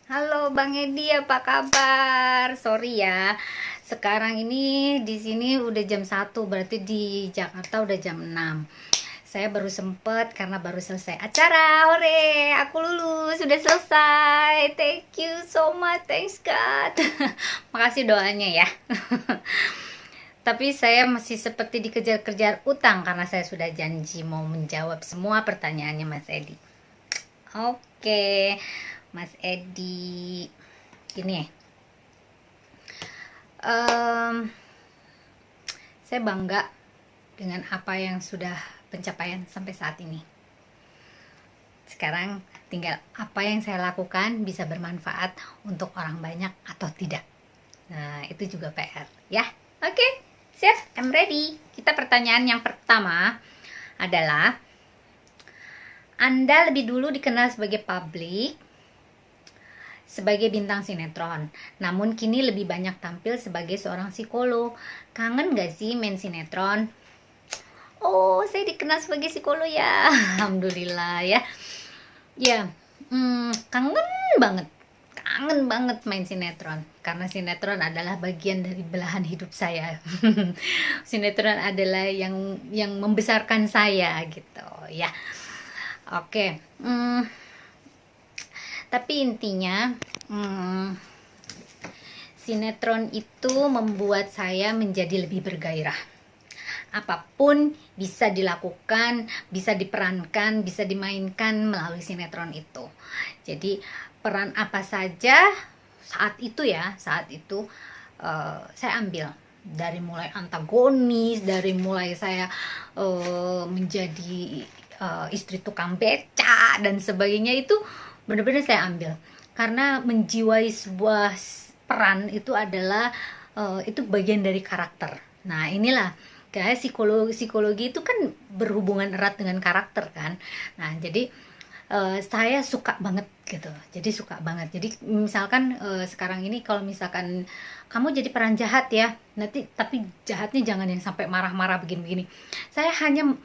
Halo Bang Edi, apa kabar? Sorry ya. Sekarang ini di sini udah jam 1, berarti di Jakarta udah jam 6. Saya baru sempet karena baru selesai acara. Hore, aku lulus, sudah selesai. Thank you so much. Thanks God. Makasih doanya ya. Tapi saya masih seperti dikejar-kejar utang karena saya sudah janji mau menjawab semua pertanyaannya Mas Edi. Oke, Mas Edi. Gini ya, em, saya bangga dengan apa yang sudah pencapaian sampai saat ini. Sekarang tinggal apa yang saya lakukan bisa bermanfaat untuk orang banyak atau tidak. Nah, itu juga PR ya. Oke, siap, I'm ready. Kita pertanyaan yang pertama adalah, Anda lebih dulu dikenal sebagai publik, sebagai bintang sinetron, namun kini lebih banyak tampil sebagai seorang psikolog. Kangen gak sih main sinetron? Oh, saya dikenal sebagai psikolog ya. Alhamdulillah ya. Ya, kangen banget. Kangen banget main sinetron. Karena sinetron adalah bagian dari belahan hidup saya. Sinetron adalah yang membesarkan saya gitu ya. Oke. Tapi intinya, sinetron itu membuat saya menjadi lebih bergairah. Apapun bisa dilakukan, bisa diperankan, bisa dimainkan melalui sinetron itu. Jadi peran apa saja saat itu saya ambil. Dari mulai antagonis, dari mulai saya menjadi istri tukang beca dan sebagainya, itu benar-benar saya ambil. Karena menjiwai sebuah peran itu adalah itu bagian dari karakter. Nah, inilah kayak psikologi itu kan berhubungan erat dengan karakter kan. Nah, jadi saya suka banget gitu. Jadi suka banget. Jadi misalkan sekarang ini kalau misalkan kamu jadi peran jahat ya, nanti tapi jahatnya jangan yang sampai marah-marah begini-begini. Saya hanya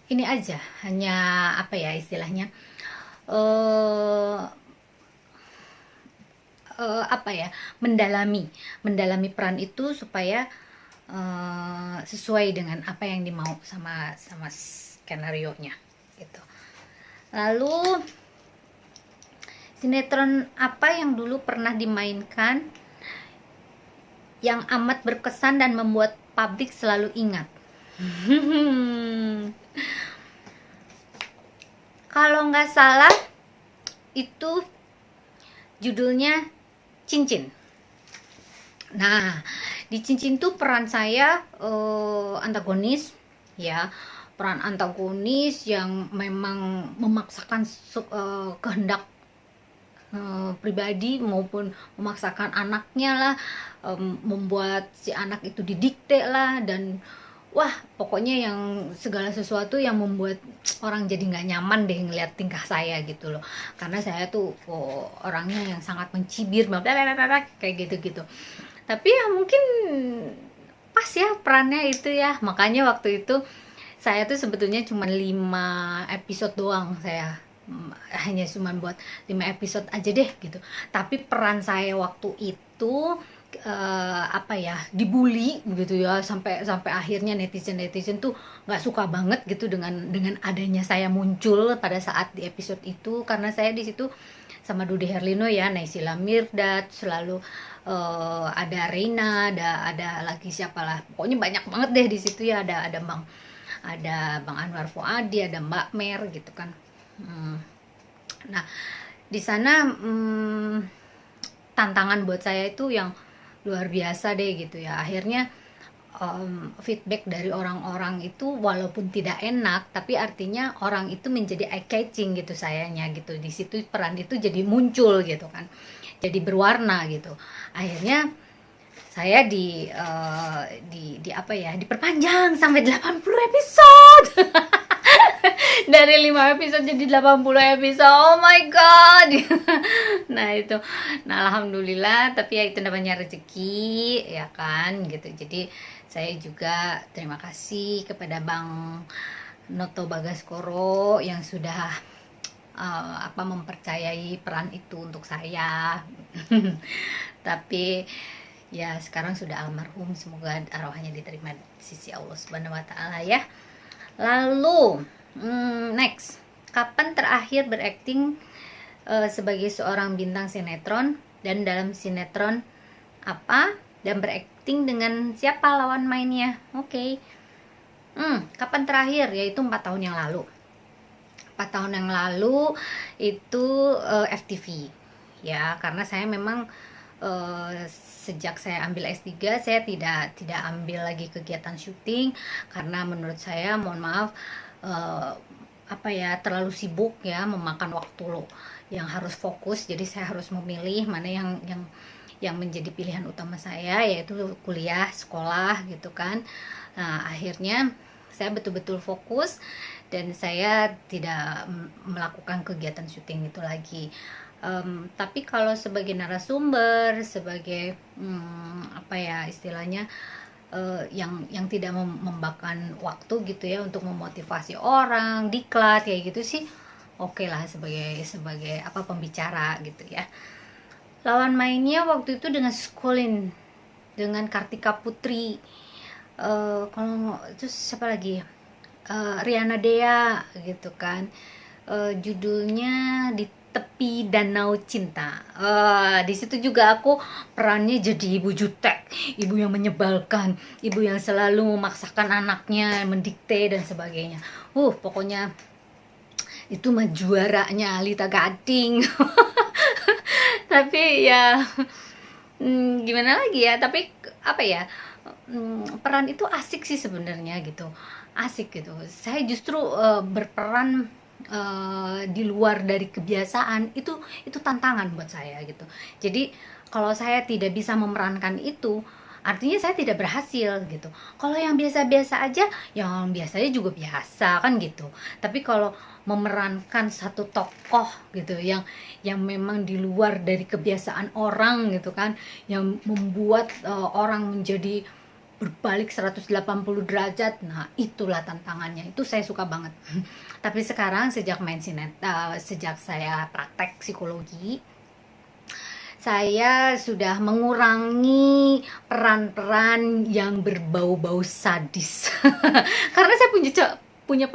ini aja, hanya apa ya istilahnya? eh apa ya, mendalami peran itu supaya sesuai dengan apa yang dimau sama skenario nya gitu. Lalu, sinetron apa yang dulu pernah dimainkan yang amat berkesan dan membuat publik selalu ingat? Kalau nggak salah itu judulnya Cincin. Nah, di Cincin tuh peran saya antagonis ya, peran antagonis yang memang memaksakan kehendak pribadi maupun memaksakan anaknya lah, membuat si anak itu didikte lah, dan wah pokoknya yang segala sesuatu yang membuat orang jadi nggak nyaman deh ngeliat tingkah saya gitu loh, karena saya tuh orangnya yang sangat mencibir kayak gitu-gitu. Tapi ya mungkin pas ya perannya itu ya, makanya waktu itu saya tuh sebetulnya cuma 5 episode doang, saya hanya cuma buat 5 episode aja deh gitu. Tapi peran saya waktu itu apa ya, dibully gitu ya, sampai sampai akhirnya netizen tuh nggak suka banget gitu dengan adanya saya muncul pada saat di episode itu, karena saya di situ sama Dude Herlino ya, Naysila Mirdad, selalu ada Reina, ada lagi siapalah, pokoknya banyak banget deh di situ ya, ada Bang Anwar Fuadi, ada Mbak Mer gitu kan. Nah, di sana tantangan buat saya itu yang luar biasa deh gitu ya. Akhirnya feedback dari orang-orang itu walaupun tidak enak, tapi artinya orang itu menjadi eye catching gitu sayanya gitu. Di situ peran itu jadi muncul gitu kan. Jadi berwarna gitu. Akhirnya saya di apa ya, diperpanjang sampai 80 episode. Dari 5 episode jadi 80 episode. Oh my god. Nah, itu. Nah, alhamdulillah, tapi ya itu namanya rezeki ya kan gitu. Jadi saya juga terima kasih kepada Bang Noto Bagaskoro yang sudah mempercayai peran itu untuk saya. Tapi ya sekarang sudah almarhum, semoga arwahnya diterima di sisi Allah Subhanahu wa taala ya. Lalu next, kapan terakhir berakting sebagai seorang bintang sinetron, dan dalam sinetron apa, dan berakting dengan siapa lawan mainnya? Oke. Kapan terakhir? Yaitu 4 tahun yang lalu. 4 tahun yang lalu itu FTV ya, karena saya memang sejak saya ambil S3 saya tidak ambil lagi kegiatan syuting, karena menurut saya, mohon maaf, terlalu sibuk ya, memakan waktu loh yang harus fokus. Jadi saya harus memilih mana yang menjadi pilihan utama saya, yaitu kuliah, sekolah gitu kan. Nah, akhirnya saya betul-betul fokus dan saya tidak melakukan kegiatan syuting itu lagi. Tapi kalau sebagai narasumber, sebagai istilahnya yang tidak memakan waktu gitu ya, untuk memotivasi orang, diklat kayak gitu sih oke lah, sebagai pembicara gitu ya. Lawan mainnya waktu itu dengan Skolin, dengan Kartika Putri, kalau terus siapa lagi, Riana Dea gitu kan. Judulnya Di Tepi Danau Cinta. Di situ juga aku perannya jadi ibu jutek, ibu yang menyebalkan, ibu yang selalu memaksakan anaknya, mendikte dan sebagainya. Pokoknya itu mah juaranya Alita Gading. Tapi ya gimana lagi ya, tapi peran itu asik sih sebenarnya gitu, asik gitu. Saya justru berperan di luar dari kebiasaan, itu tantangan buat saya gitu. Jadi kalau saya tidak bisa memerankan itu, artinya saya tidak berhasil gitu. Kalau yang biasa-biasa aja, yang biasanya juga biasa kan gitu. Tapi kalau memerankan satu tokoh gitu yang memang di luar dari kebiasaan orang gitu kan, yang membuat orang menjadi berbalik 180 derajat, nah itulah tantangannya. Itu saya suka banget. Tapi sekarang sejak saya praktek psikologi, saya sudah mengurangi peran-peran yang berbau-bau sadis. Karena saya punya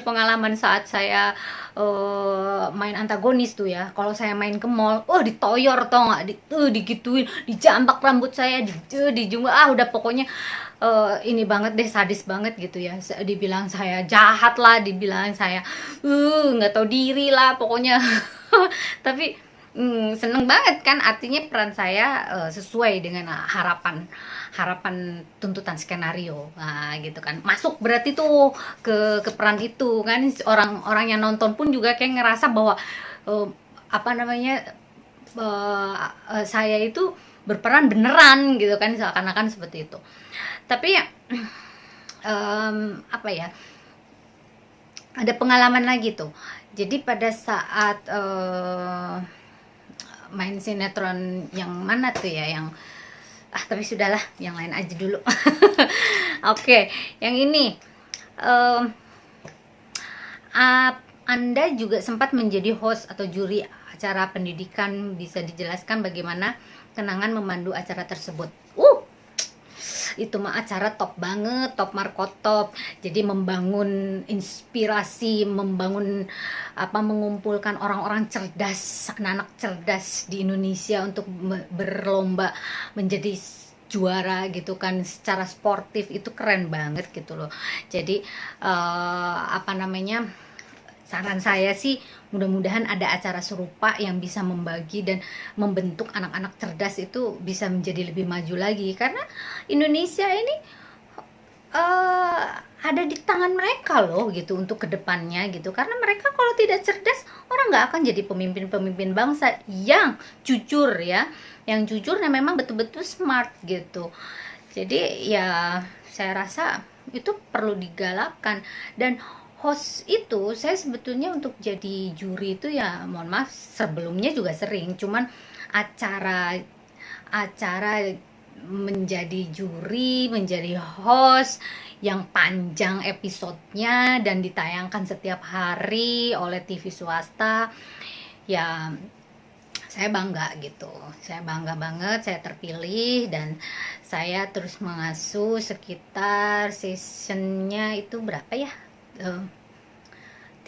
pengalaman saat saya main antagonis tuh ya. Kalau saya main ke mall, ditoyor tau nggak, digituin, dijambak rambut saya, dijunggu, udah pokoknya ini banget deh, sadis banget gitu ya. Dibilang saya jahat lah, dibilang saya nggak tahu diri lah pokoknya. Tapi seneng banget kan, artinya peran saya sesuai dengan harapan tuntutan skenario, nah gitu kan, masuk berarti tuh ke peran itu kan. Orang yang nonton pun juga kayak ngerasa bahwa saya itu berperan beneran gitu kan, seakan-akan seperti itu. Tapi ada pengalaman lagi tuh. Jadi pada saat main sinetron yang mana tuh ya, yang tapi sudahlah, yang lain aja dulu. Oke, yang ini Anda juga sempat menjadi host atau juri acara pendidikan. Bisa dijelaskan bagaimana kenangan memandu acara tersebut? Itu mah acara top banget, top markotop. Jadi membangun inspirasi, mengumpulkan orang-orang cerdas, anak-anak cerdas di Indonesia untuk berlomba menjadi juara gitu kan, secara sportif. Itu keren banget gitu loh. Jadi saran saya sih, mudah-mudahan ada acara serupa yang bisa membagi dan membentuk anak-anak cerdas itu bisa menjadi lebih maju lagi. Karena Indonesia ini ada di tangan mereka loh gitu untuk kedepannya gitu. Karena mereka kalau tidak cerdas, orang nggak akan jadi pemimpin bangsa yang jujur ya, yang jujur dan memang betul-betul smart gitu. Jadi ya saya rasa itu perlu digalakkan. Dan host itu, saya sebetulnya untuk jadi juri itu ya, mohon maaf, sebelumnya juga sering, cuman acara menjadi juri, menjadi host yang panjang episodenya dan ditayangkan setiap hari oleh TV swasta, ya saya bangga gitu. Saya bangga banget saya terpilih, dan saya terus mengasuh sekitar seasonnya itu berapa ya, 32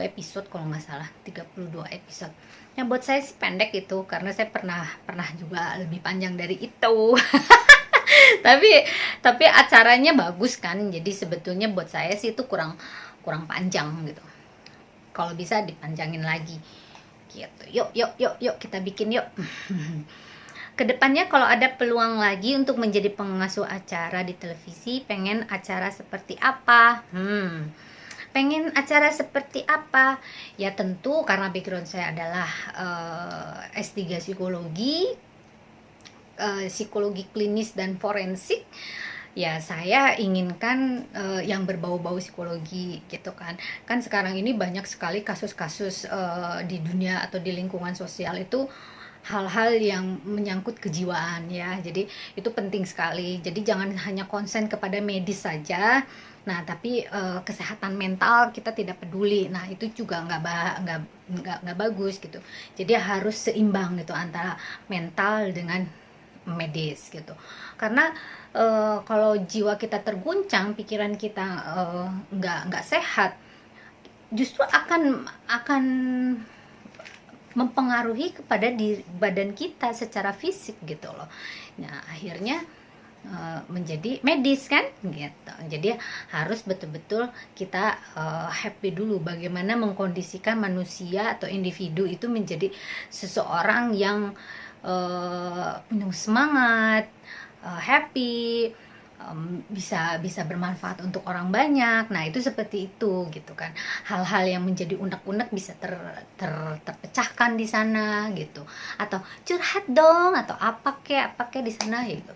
episode kalau nggak salah, 32 episode. Yang buat saya sih pendek itu, karena saya pernah juga lebih panjang dari itu. tapi acaranya bagus kan, jadi sebetulnya buat saya sih itu kurang panjang gitu. Kalau bisa dipanjangin lagi gitu. Yuk kita bikin yuk. Kedepannya kalau ada peluang lagi untuk menjadi pengasuh acara di televisi, pengen acara seperti apa? Pengen acara seperti apa? Ya tentu karena background saya adalah S3 psikologi, psikologi klinis dan forensik. Ya saya inginkan yang berbau-bau psikologi gitu kan. Kan sekarang ini banyak sekali kasus-kasus di dunia atau di lingkungan sosial itu hal-hal yang menyangkut kejiwaan ya. Jadi itu penting sekali. Jadi jangan hanya konsen kepada medis saja. Nah, tapi kesehatan mental kita tidak peduli. Nah, itu juga nggak bagus gitu. Jadi harus seimbang gitu antara mental dengan medis gitu. Karena kalau jiwa kita terguncang, pikiran kita nggak sehat, justru akan mempengaruhi kepada badan kita secara fisik gitu loh. Nah, akhirnya menjadi medis kan gitu. Jadi harus betul-betul kita happy dulu, bagaimana mengkondisikan manusia atau individu itu menjadi seseorang yang penuh semangat, happy, bisa bermanfaat untuk orang banyak. Nah, itu seperti itu gitu kan. Hal-hal yang menjadi unek-unek bisa terpecahkan di sana gitu. Atau curhat dong atau apa kek di sana gitu.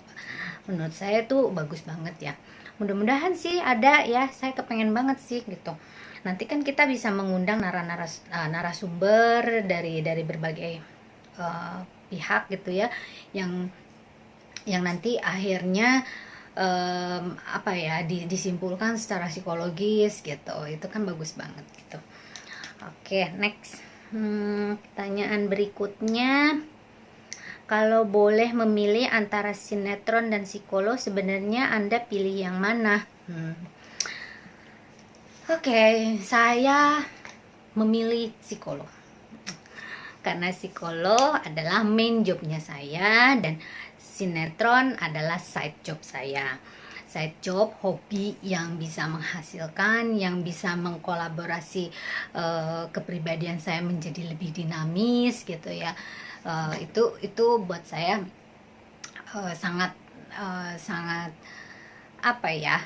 Menurut saya tuh bagus banget ya. Mudah-mudahan sih ada ya, saya kepengen banget sih gitu. Nanti kan kita bisa mengundang narasumber dari berbagai pihak gitu ya, yang nanti akhirnya disimpulkan secara psikologis gitu. Itu kan bagus banget gitu. Oke, next. Pertanyaan berikutnya, kalau boleh memilih antara sinetron dan psikolog, sebenarnya Anda pilih yang mana? Oke, saya memilih psikolog. Karena psikolog adalah main jobnya saya, dan sinetron adalah side job saya. Side job, hobi yang bisa menghasilkan, yang bisa mengkolaborasi kepribadian saya menjadi lebih dinamis gitu ya. Itu buat saya sangat apa ya,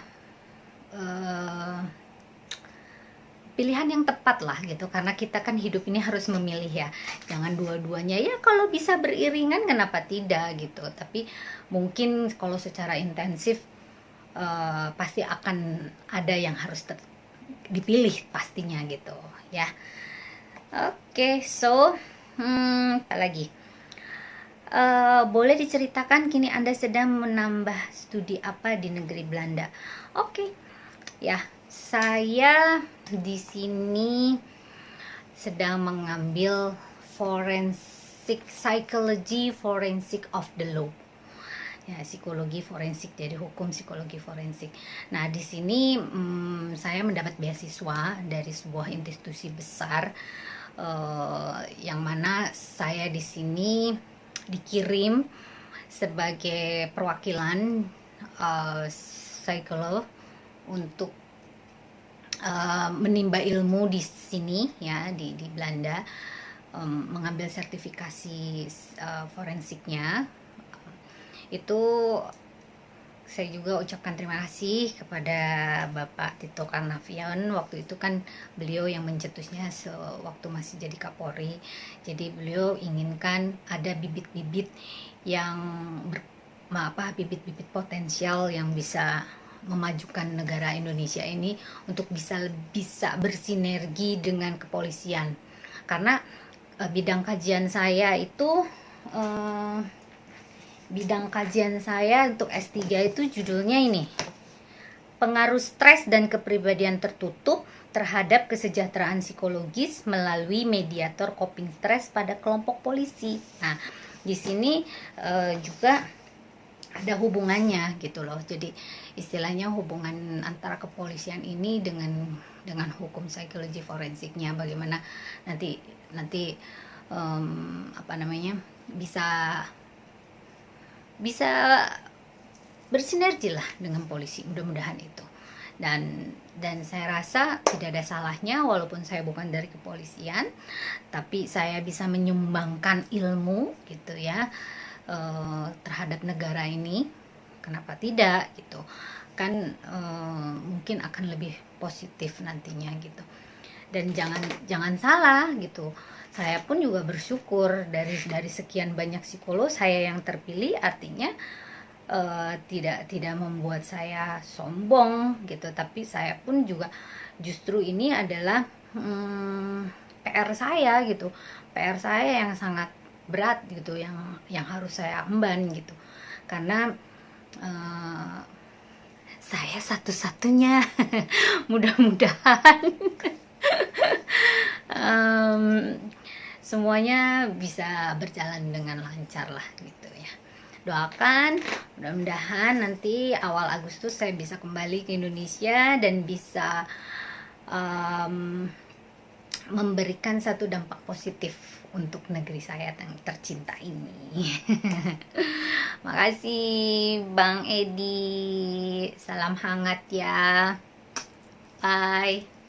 pilihan yang tepat lah gitu, karena kita kan hidup ini harus memilih ya, jangan dua-duanya ya. Kalau bisa beriringan kenapa tidak gitu, tapi mungkin kalau secara intensif pasti akan ada yang harus dipilih pastinya gitu ya. Oke, so apa lagi? Boleh diceritakan kini Anda sedang menambah studi apa di negeri Belanda? Oke, ya, saya di sini sedang mengambil forensic psychology, forensic of the law. Ya, psikologi forensik, jadi hukum psikologi forensik. Nah, di sini saya mendapat beasiswa dari sebuah institusi besar, yang mana saya di sini dikirim sebagai perwakilan psikolog untuk menimba ilmu di sini ya, di Belanda, mengambil sertifikasi forensiknya. Itu saya juga ucapkan terima kasih kepada Bapak Tito Karnavian. Waktu itu kan beliau yang mencetusnya sewaktu masih jadi Kapolri. Jadi beliau inginkan ada bibit-bibit yang bibit-bibit potensial yang bisa memajukan negara Indonesia ini untuk bisa bersinergi dengan kepolisian. Karena bidang kajian saya itu bidang kajian saya untuk S3 itu judulnya ini, pengaruh stres dan kepribadian tertutup terhadap kesejahteraan psikologis melalui mediator coping stres pada kelompok polisi. Nah, di sini juga ada hubungannya gitu loh. Jadi istilahnya hubungan antara kepolisian ini dengan hukum psikologi forensiknya, bagaimana nanti apa namanya, bisa bersinergi lah dengan polisi, mudah-mudahan itu. Dan saya rasa tidak ada salahnya, walaupun saya bukan dari kepolisian, tapi saya bisa menyumbangkan ilmu gitu ya, terhadap negara ini. Kenapa tidak gitu kan, mungkin akan lebih positif nantinya gitu. Dan jangan salah gitu, saya pun juga bersyukur dari sekian banyak psikolog saya yang terpilih, artinya tidak membuat saya sombong gitu, tapi saya pun juga justru ini adalah PR saya gitu, PR saya yang sangat berat gitu, yang harus saya emban gitu, karena saya satu-satunya. Mudah-mudahan semuanya bisa berjalan dengan lancar lah gitu ya. Doakan mudah-mudahan nanti awal Agustus saya bisa kembali ke Indonesia dan bisa memberikan satu dampak positif untuk negeri saya yang tercinta ini. Makasih Bang Edi, salam hangat ya, bye.